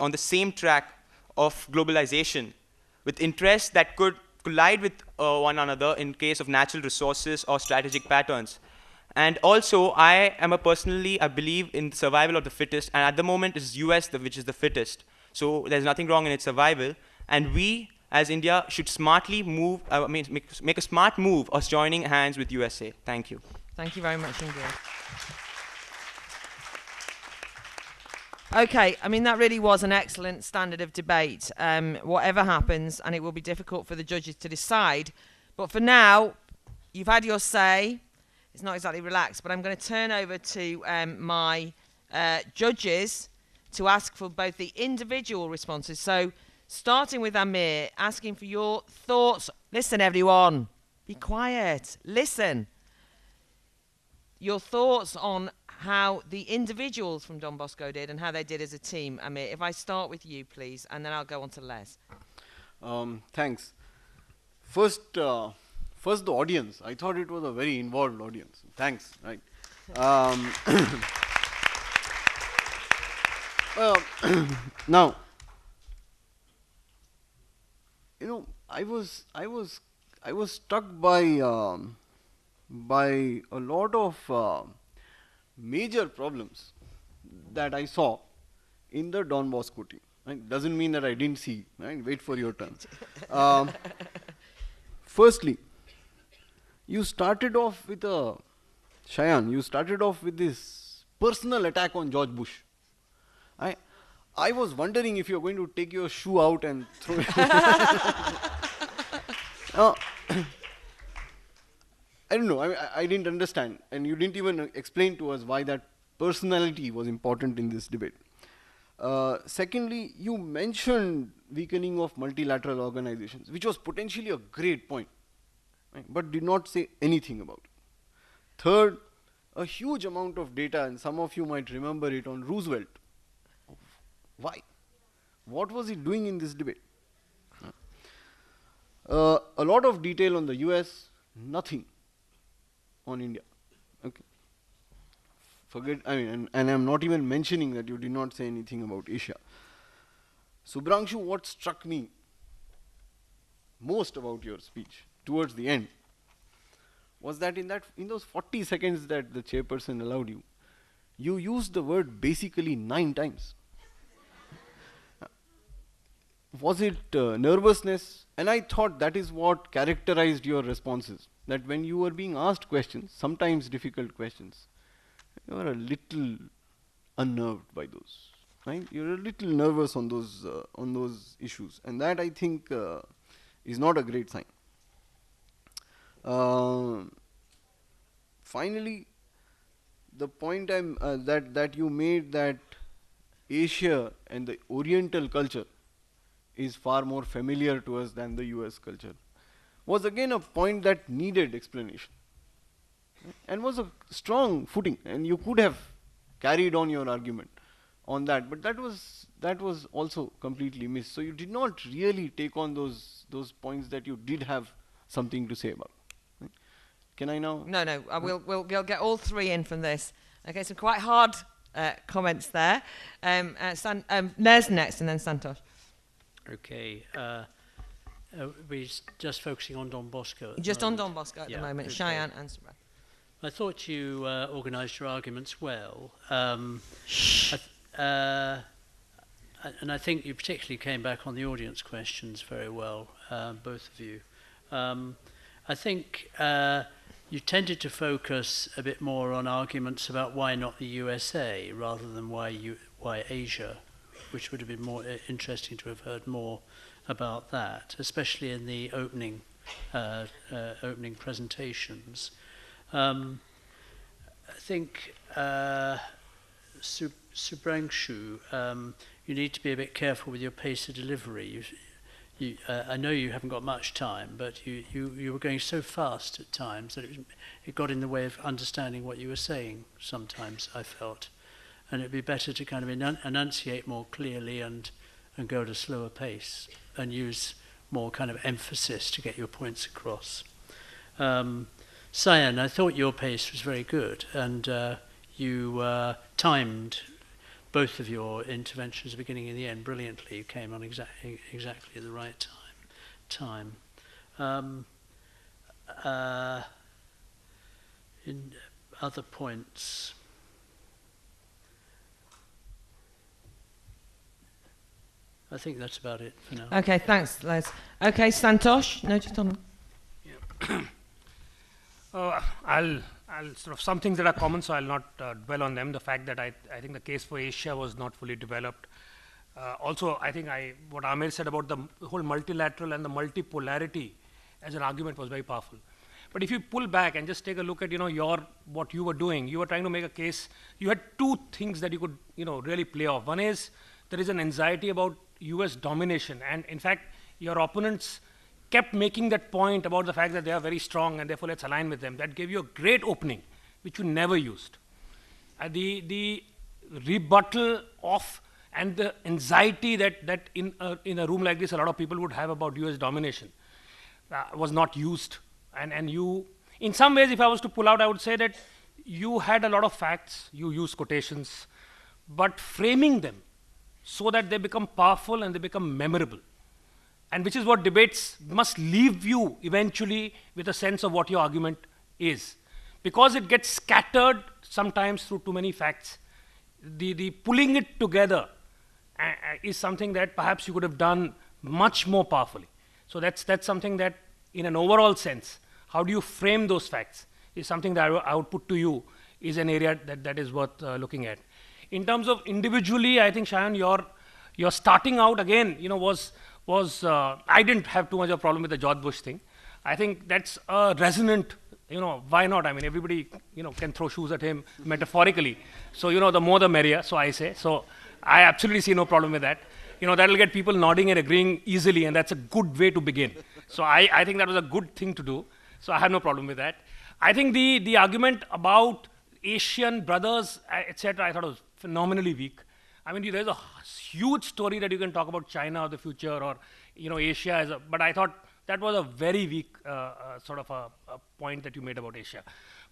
on the same track of globalization, with interests that could collide with one another in case of natural resources or strategic patterns. And also, I believe in the survival of the fittest, and at the moment it's US which is the fittest. So there's nothing wrong in its survival, and we, as India, should smartly move, make a smart move of joining hands with USA. Thank you. Thank you very much indeed. Okay, I mean, that really was an excellent standard of debate. Whatever happens, and it will be difficult for the judges to decide, but for now, you've had your say. It's not exactly relaxed, but I'm going to turn over to my judges to ask for both the individual responses. So, starting with Amir, asking for your thoughts. Listen, everyone. Be quiet. Listen. Your thoughts on how the individuals from Don Bosco did and how they did as a team. Amir, if I start with you, please, and then I'll go on to Les. Thanks. First, the audience. I thought it was a very involved audience. Thanks. Right. Now, you know, I was struck by a lot of major problems that I saw in the Don Bosco team. Right? Doesn't mean that I didn't see. Right? Wait for your turn. Firstly, you started off with Shayan. You started off with this personal attack on George Bush. I was wondering if you're going to take your shoe out and throw it. I don't know. I didn't understand, and you didn't even explain to us why that personality was important in this debate. Secondly, you mentioned weakening of multilateral organizations, which was potentially a great point, right, but did not say anything about it. Third, a huge amount of data, and some of you might remember it, on Roosevelt. Why? What was he doing in this debate? A lot of detail on the US, nothing on India. Okay. Forget, and I'm not even mentioning that you did not say anything about Asia. Subhrangshu, what struck me most about your speech towards the end was that in those 40 seconds that the chairperson allowed you, you used the word basically 9 times. Was it nervousness? And I thought that is what characterized your responses. That when you were being asked questions, sometimes difficult questions, you were a little unnerved by those. Right? You're a little nervous on those issues, and that I think is not a great sign. Finally, the point that you made, that Asia and the Oriental culture is far more familiar to us than the US culture, was again a point that needed explanation, and was a strong footing, and you could have carried on your argument on that, but that was also completely missed. So you did not really take on those points that you did have something to say about. Right? Can I now? No. We'll get all 3 in from this. Okay, some quite hard comments there. Nes next, and then Santosh. Okay. We're just focusing on Don Bosco. Just on Don Bosco at the moment. Okay. Shayan and Subhrangshu. I thought you organised your arguments well. And I think you particularly came back on the audience questions very well, both of you. I think you tended to focus a bit more on arguments about why not the USA rather than why Asia, which would have been more interesting to have heard more about that, especially in the opening presentations. I think Subhrangshu, you need to be a bit careful with your pace of delivery. I know you haven't got much time, but you were going so fast at times that it got in the way of understanding what you were saying sometimes, I felt. And it'd be better to kind of enunciate more clearly and go at a slower pace and use more kind of emphasis to get your points across. Sayan, I thought your pace was very good, and you timed both of your interventions, the beginning and the end, brilliantly. You came on exactly at the right time. In other points, I think that's about it for now. Okay, thanks, Les. Okay, Santosh, no, just on. I'll sort of some things that are common, so I'll not dwell on them. The fact that I think the case for Asia was not fully developed. Also, I think what Amir said about the whole multilateral and the multipolarity as an argument was very powerful. But if you pull back and just take a look at what you were doing, you were trying to make a case. You had two things that you could really play off. One is there is an anxiety about US domination, and in fact your opponents kept making that point about the fact that they are very strong and therefore let's align with them. That gave you a great opening which you never used. The rebuttal of and the anxiety that in a room like this a lot of people would have about US domination was not used. And you, in some ways, if I was to pull out, I would say that you had a lot of facts, you used quotations, but framing them so that they become powerful and they become memorable. And which is what debates must leave you eventually with a sense of what your argument is. Because it gets scattered sometimes through too many facts, the pulling it together is something that perhaps you could have done much more powerfully. So that's something that in an overall sense, how do you frame those facts is something that I would put to you is an area that is worth looking at. In terms of individually, I think Shayan, your starting out again, was I didn't have too much of a problem with the George Bush thing. I think that's a resonant, why not? I mean, everybody, can throw shoes at him metaphorically. So, the more the merrier, so I say. So I absolutely see no problem with that. That'll get people nodding and agreeing easily, and that's a good way to begin. So I think that was a good thing to do. So I have no problem with that. I think the argument about Asian brothers, etc., I thought was phenomenally weak. I mean, there's a huge story that you can talk about China of the future or, Asia but I thought that was a very weak sort of a point that you made about Asia.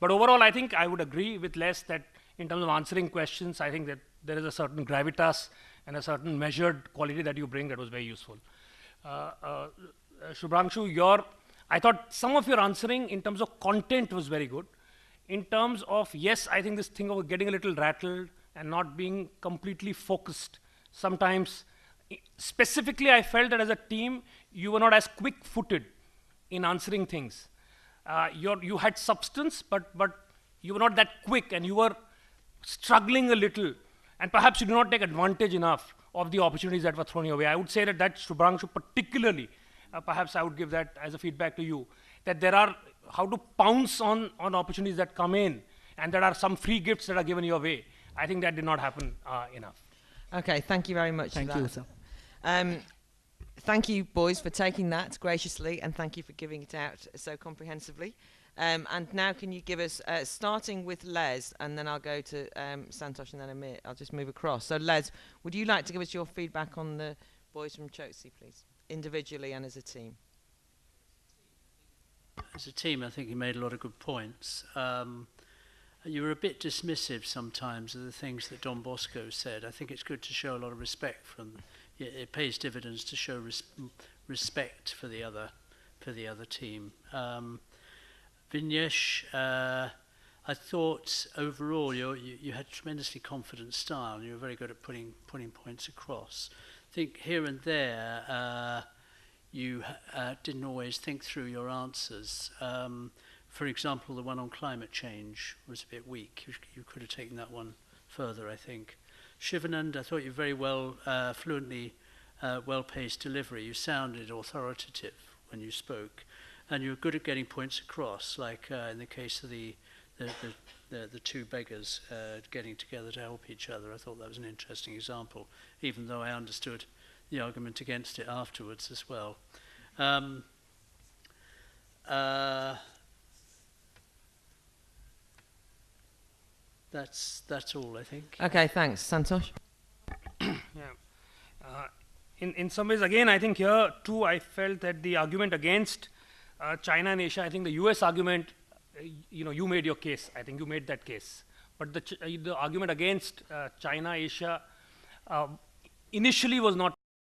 But overall, I think I would agree with Les that in terms of answering questions, I think that there is a certain gravitas and a certain measured quality that you bring that was very useful. Shubhranshu, I thought some of your answering in terms of content was very good. In terms of, yes, I think this thing of getting a little rattled and not being completely focused. Sometimes, specifically, I felt that as a team, you were not as quick-footed in answering things. You had substance, but you were not that quick, and you were struggling a little. And perhaps you did not take advantage enough of the opportunities that were thrown your way. I would say that Shubhranshu particularly, perhaps I would give that as a feedback to you, that there are how to pounce on opportunities that come in, and there are some free gifts that are given your way. I think that did not happen enough. Okay, thank you very much for that. Thank you, sir. Thank you, boys, for taking that graciously, and thank you for giving it out so comprehensively. And now can you give us, starting with Les, and then I'll go to Santosh and then Amir. I'll just move across. So Les, would you like to give us your feedback on the boys from Chokesy, please, individually and as a team? As a team, I think you made a lot of good points. You were a bit dismissive sometimes of the things that Don Bosco said. I think it's good to show a lot of respect from. It pays dividends to show respect for the other team. Vignesh, I thought overall you had tremendously confident style. And you were very good at putting points across. I think here and there you didn't always think through your answers. For example, the one on climate change was a bit weak. You could have taken that one further, I think. Shivanand, I thought you very well, fluently, well-paced delivery. You sounded authoritative when you spoke, and you were good at getting points across, like in the case of the two beggars getting together to help each other. I thought that was an interesting example, even though I understood the argument against it afterwards as well. That's all, I think. Okay, thanks. Santosh? In some ways, again, I think here too, I felt that the argument against China and Asia, I think the US argument, you made your case. I think you made that case But the argument against China, Asia, initially was not